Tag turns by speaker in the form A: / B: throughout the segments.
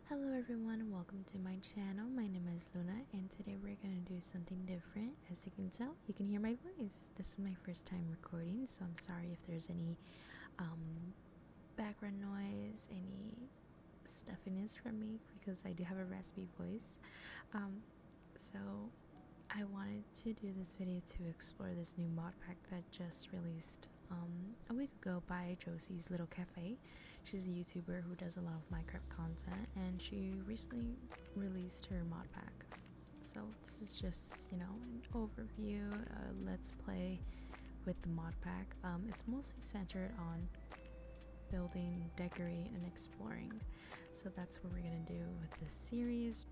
A: Hello everyone, welcome to my channel. My name is Luna and today we're gonna do something different. As you can tell, you can hear my voice. This is my first time recording, so I'm sorry if there's any background noise, any stuffiness from me because I do have a raspy voice. So I wanted to do this video to explore this new mod pack that just released a week ago by Jocey's Lil Cafe. She's a YouTuber who does a lot of Minecraft content and she recently released her mod pack. So this is just, an overview, let's play with the mod pack. It's mostly centered on building, decorating, and exploring. So that's what we're gonna do with this series.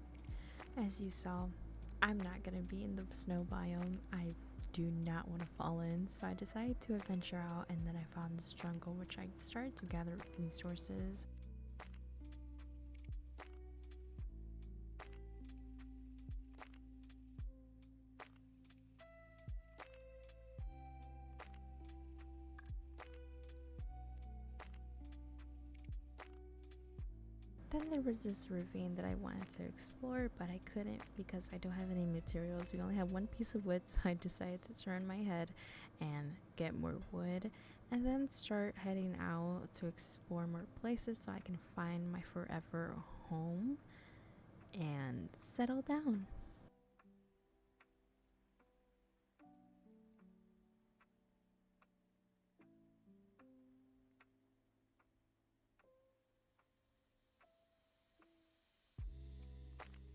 A: As you saw, I'm not gonna be in the snow biome. I do not want to fall in, so I decided to adventure out, and then I found this jungle which I started to gather resources. Then there was this ravine that I wanted to explore, but I couldn't because I don't have any materials. We only have one piece of wood, so I decided to turn my head and get more wood and then start heading out to explore more places so I can find my forever home and settle down.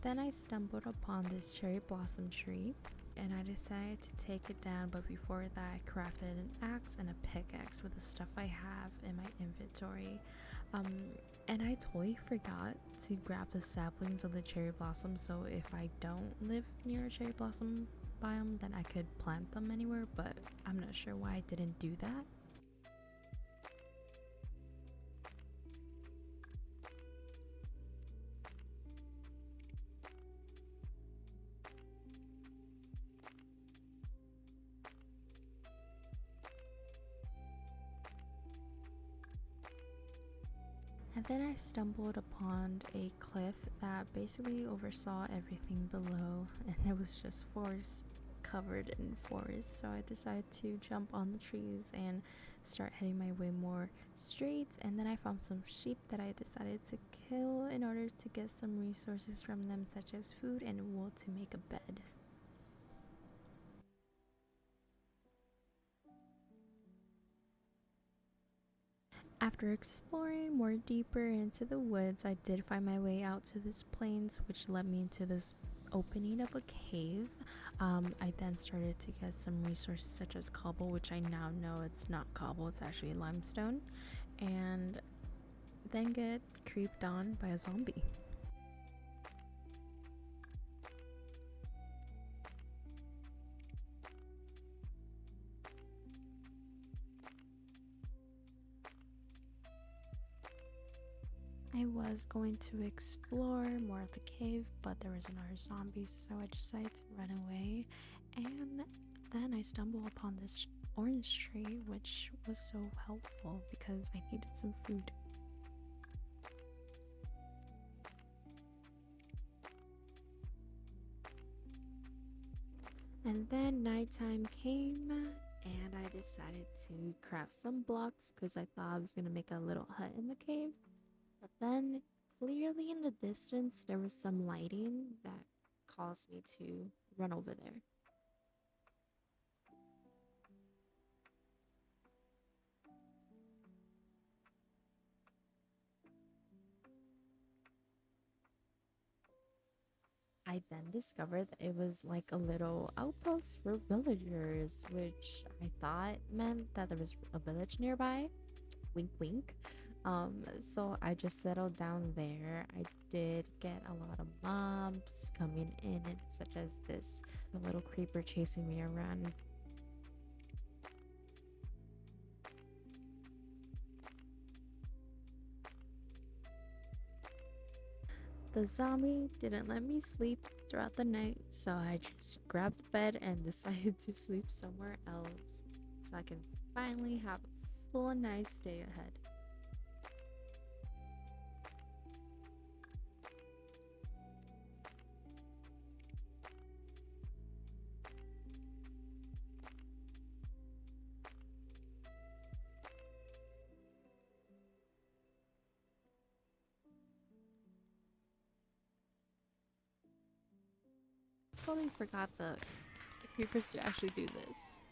A: Then I stumbled upon this cherry blossom tree and I decided to take it down, but before that I crafted an axe and a pickaxe with the stuff I have in my inventory. And I totally forgot to grab the saplings of the cherry blossom, so if I don't live near a cherry blossom biome then I could plant them anywhere, but I'm not sure why I didn't do that. And then I stumbled upon a cliff that basically oversaw everything below, and it was just forest covered in forest. So I decided to jump on the trees and start heading my way more straight. And then I found some sheep that I decided to kill in order to get some resources from them, such as food and wool to make a bed. After exploring more deeper into the woods, I did find my way out to this plains, which led me into this opening of a cave. I then started to get some resources such as cobble, which I now know it's not cobble, it's actually limestone, and then get creeped on by a zombie. I was going to explore more of the cave, but there was another zombie, so I decided to run away. And then I stumbled upon this orange tree, which was so helpful because I needed some food. And then nighttime came, and I decided to craft some blocks because I thought I was going to make a little hut in the cave. But then, clearly in the distance, there was some lighting that caused me to run over there. I then discovered that it was like a little outpost for villagers, which I thought meant that there was a village nearby. Wink, wink. So I just settled down there. I did get a lot of mobs coming in, and such as this little creeper chasing me around. The zombie didn't let me sleep throughout the night, so I just grabbed the bed and decided to sleep somewhere else so I can finally have a full nice day ahead. totally forgot the creepers do actually do this,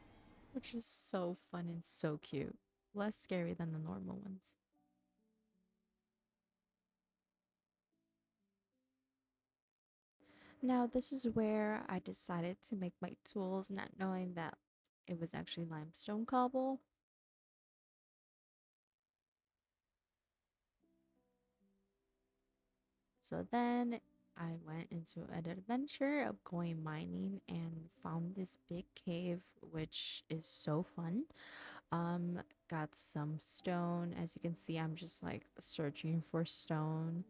A: which is so fun and so cute. Less scary than the normal ones. Now, this is where I decided to make my tools, not knowing that it was actually limestone cobble. So then I went into an adventure of going mining and found this big cave, which is so fun. Um, got some stone. As you can see, I'm just like searching for stone.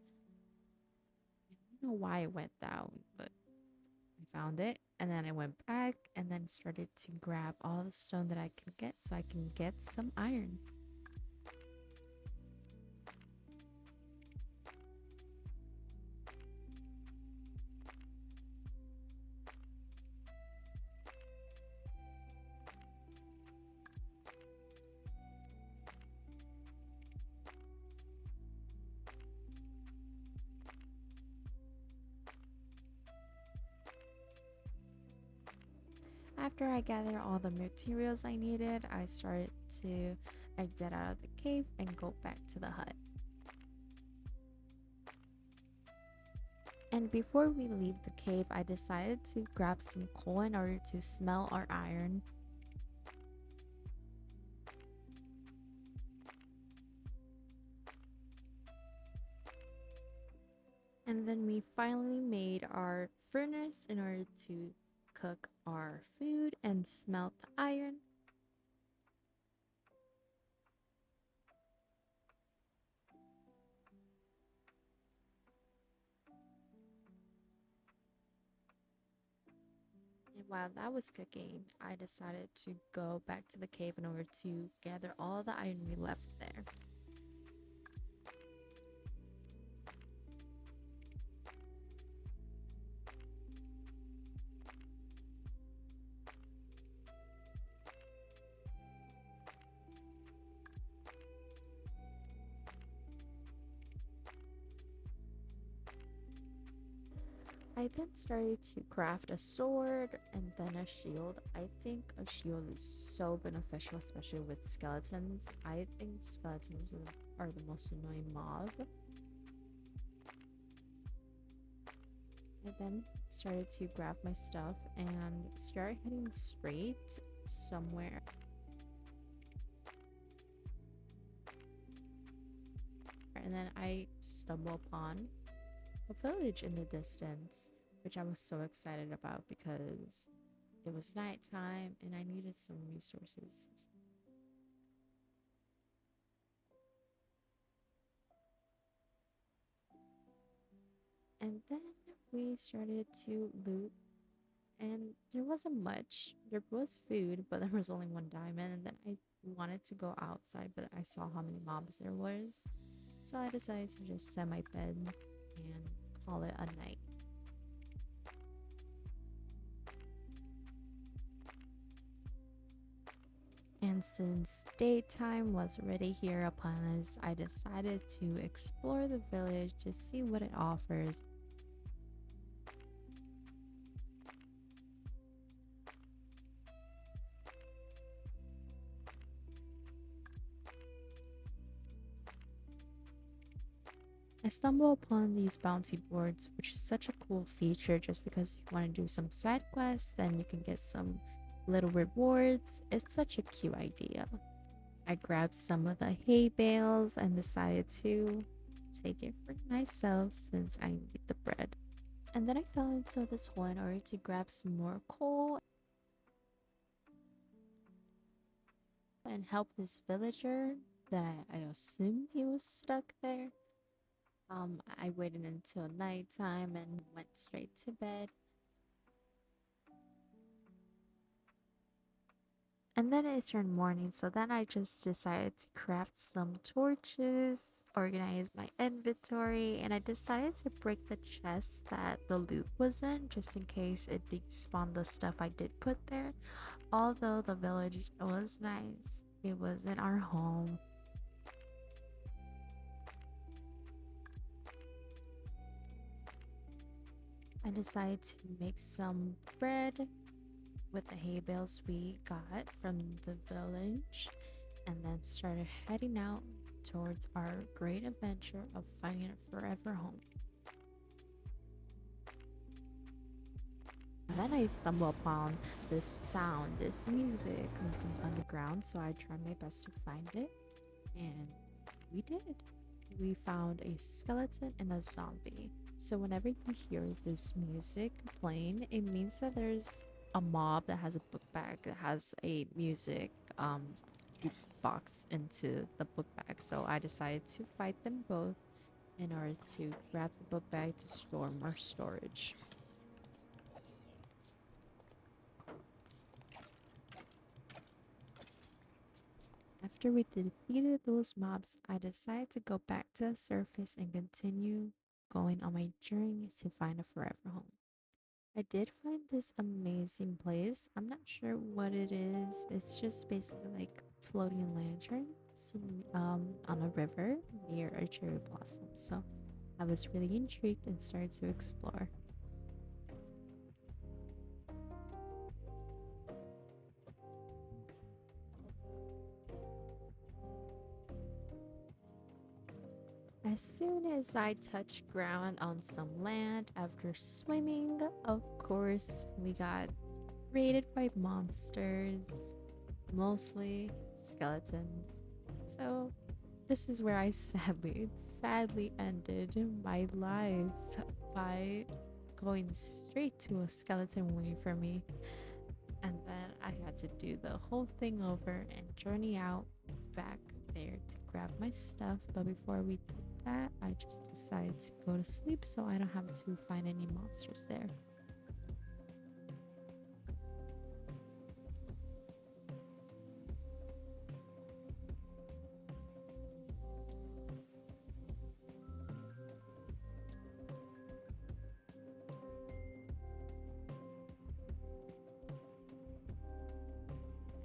A: I don't know why I went down, but I found it. And then I went back and then started to grab all the stone that I could get so I can get some iron. After I gathered all the materials I needed, I started to exit out of the cave and go back to the hut. And before we leave the cave, I decided to grab some coal in order to smelt our iron. And then we finally made our furnace in order to cook our food and smelt the iron. And while that was cooking, I decided to go back to the cave in order to gather all the iron we left there. I then started to craft a sword and then a shield. I think a shield is so beneficial, especially with skeletons. I think skeletons are the most annoying mob. I then started to grab my stuff and start heading straight somewhere. And then I stumble upon a village in the distance, which I was so excited about because it was nighttime and I needed some resources. And then we started to loot, and there wasn't much. There was food, but there was only one diamond. And then I wanted to go outside, but I saw how many mobs there was. So I decided to just set my bed and call it a night. And since daytime was already here upon us, I decided to explore the village to see what it offers. I stumbled upon these bounty boards, which is such a cool feature just because if you want to do some side quests, then you can get some little rewards. It's such a cute idea. I grabbed some of the hay bales and decided to take it for myself since I need the bread. And then I fell into this hole in order to grab some more coal and help this villager that I assume he was stuck there. I waited until nighttime and went straight to bed. And then it turned morning, so then I just decided to craft some torches, organize my inventory, and I decided to break the chest that the loot was in just in case it despawned the stuff I did put there. Although the village was nice, it wasn't our home. I decided to make some bread with the hay bales we got from the village and then started heading out towards our great adventure of finding a forever home. And then I stumbled upon this sound, this music coming from the underground, so I tried my best to find it, and we did. We found a skeleton and a zombie. So whenever you hear this music playing, it means that there's a mob that has a book bag that has a music box into the book bag. So I decided to fight them both in order to grab the book bag to store more storage. After we defeated those mobs, I decided to go back to the surface and continue going on my journey to find a forever home. I did find this amazing place. I'm not sure what it is. It's just basically like floating lanterns on a river near a cherry blossom. So I was really intrigued and started to explore. As soon as I touched ground on some land after swimming, of course, we got raided by monsters, mostly skeletons. So this is where I sadly ended my life by going straight to a skeleton waiting for me. And then I had to do the whole thing over and journey out back there to grab my stuff. But before we did that, I just decided to go to sleep so I don't have to find any monsters there.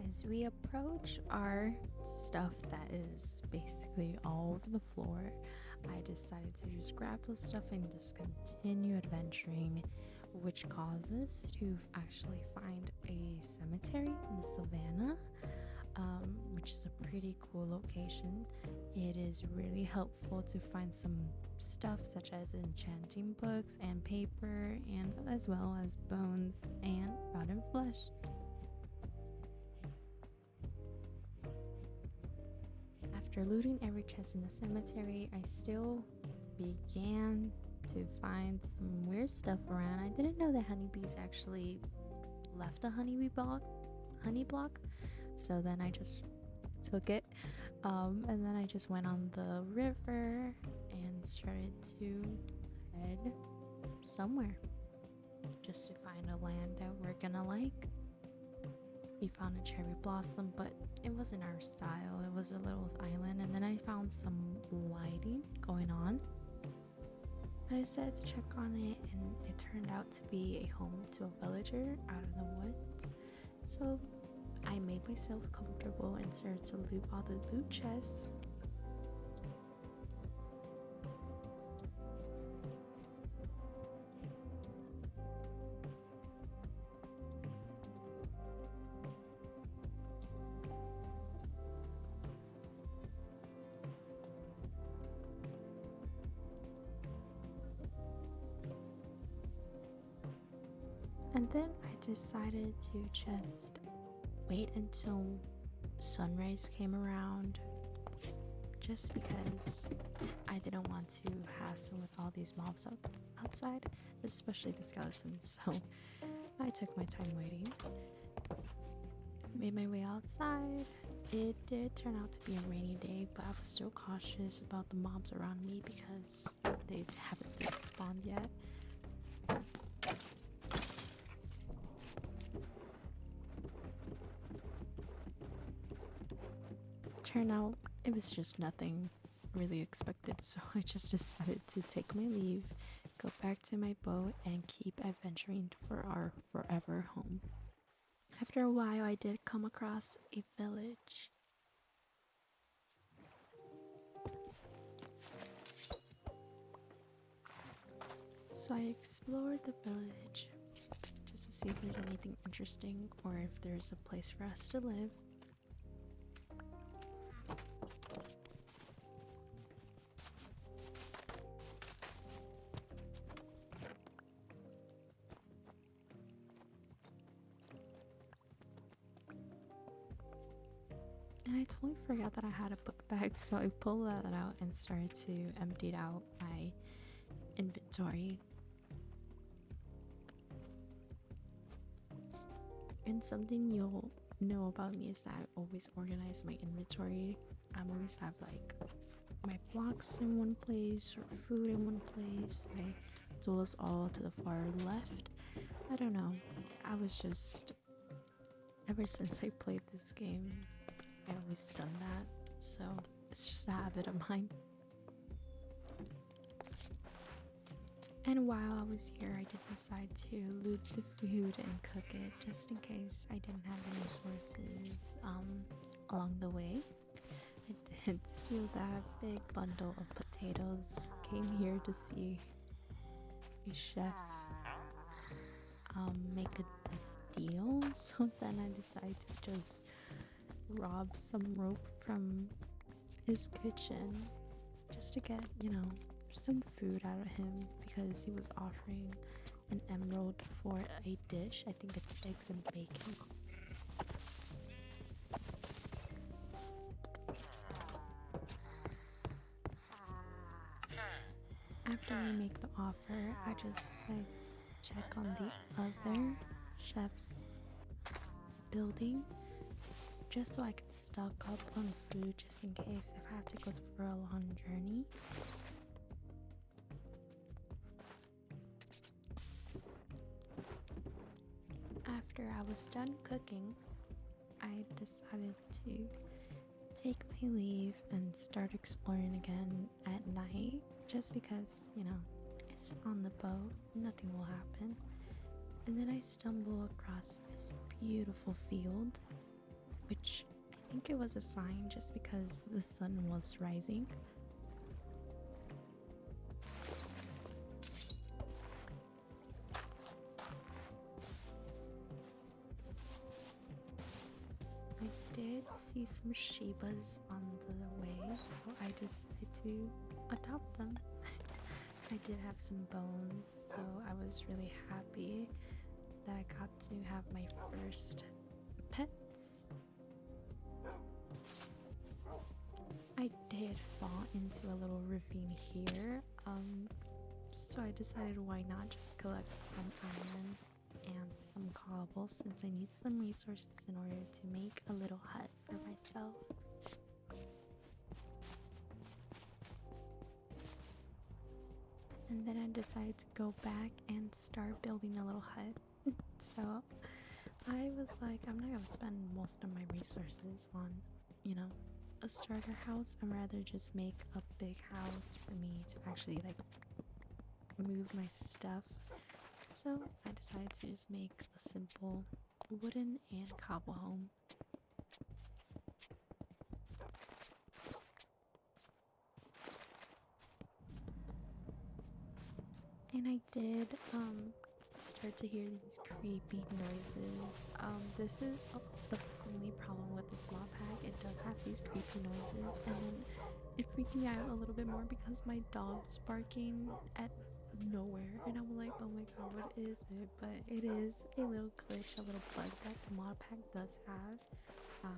A: As we approach our stuff that is basically all over the floor, I decided to just grab the stuff and just continue adventuring, which caused us to actually find a cemetery in the savannah, which is a pretty cool location. It is really helpful to find some stuff such as enchanting books and paper, and as well as bones and rotten flesh. After looting every chest in the cemetery, I still began to find some weird stuff around. I didn't know that honeybees actually left a honey block. So then I just took it, and then I just went on the river and started to head somewhere just to find a land that we're gonna like. We found a cherry blossom, but it wasn't our style. It was a little island, and then I found some lighting going on. I decided to check on it, and it turned out to be a home to a villager out of the woods. So I made myself comfortable and started to loot all the loot chests. And then I decided to just wait until sunrise came around, just because I didn't want to hassle with all these mobs outside, especially the skeletons. So I took my time waiting, made my way outside. It did turn out to be a rainy day, but I was still cautious about the mobs around me because they haven't been spawned yet. Turned out it was just nothing really expected, so I just decided to take my leave, go back to my boat, and keep adventuring for our forever home. After a while, I did come across a village. So I explored the village just to see if there's anything interesting or if there's a place for us to live. And I totally forgot that I had a book bag, so I pulled that out and started to empty out my inventory. And something you'll know about me is that I always organize my inventory. I always have like my blocks in one place or food in one place, my tools all to the far left. I don't know. I was just, ever since I played this game, I always done that. So it's just a habit of mine. And while I was here, I did decide to loot the food and cook it just in case I didn't have any resources along the way. I did steal that big bundle of potatoes. Came here to see a chef make this deal. So then I decided to just rob some rope from his kitchen just to get, some food out of him because he was offering an emerald for a dish. I think it's eggs and bacon. After we make the offer, I just decided to check on the other chef's building just so I could stock up on food just in case if I have to go for a long journey. After I was done cooking, I decided to take my leave and start exploring again at night just because, it's on the boat, nothing will happen. And then I stumble across this beautiful field, which I think it was a sign just because the sun was rising. I did see some Shibas on the way, so I decided to adopt them. I did have some bones, so I was really happy that I got to have my first pets. I did fall into a little ravine here, so I decided why not just collect some iron and some cobble since I need some resources in order to make a little hut for myself. And then I decided to go back and start building a little hut. So I was like, I'm not gonna spend most of my resources on, a starter house. I'd rather just make a big house for me to actually move my stuff. So I decided to just make a simple wooden and cobble home. And I did start to hear these creepy noises. This is the only problem with this mod pack. It does have these creepy noises, and then it freaked me out a little bit more because my dog was barking at nowhere, and I'm like, oh my god, what is it? But it is a little glitch, a little bug that the mod pack does have.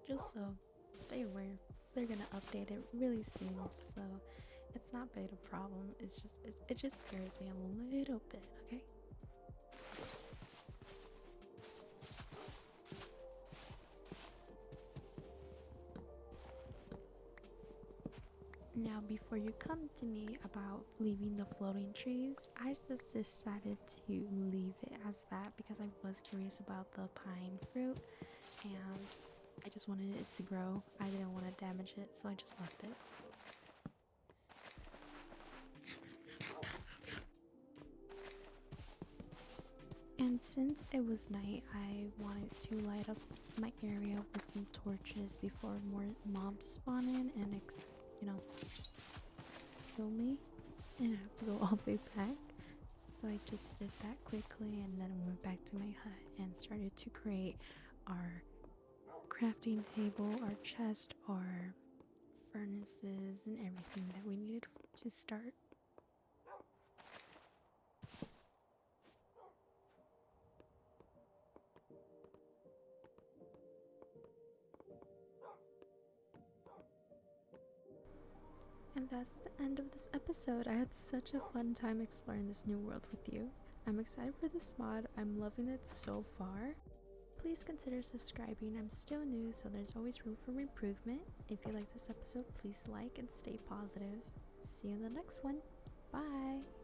A: Just so stay aware, they're gonna update it really soon, so it's not beta problem. It just scares me a little bit, okay? Now, before you come to me about leaving the floating trees, I just decided to leave it as that because I was curious about the pine fruit and I just wanted it to grow. I didn't want to damage it, so I just left it. And since it was night, I wanted to light up my area with some torches before more mobs spawn in and kill me, and I have to go all the way back. So I just did that quickly and then went back to my hut and started to create our crafting table, our chest, our furnaces, and everything that we needed to start. And that's the end of this episode. I had such a fun time exploring this new world with you. I'm excited for this mod. I'm loving it so far. Please consider subscribing. I'm still new, so there's always room for improvement. If you like this episode, please like and stay positive. See you in the next one. Bye!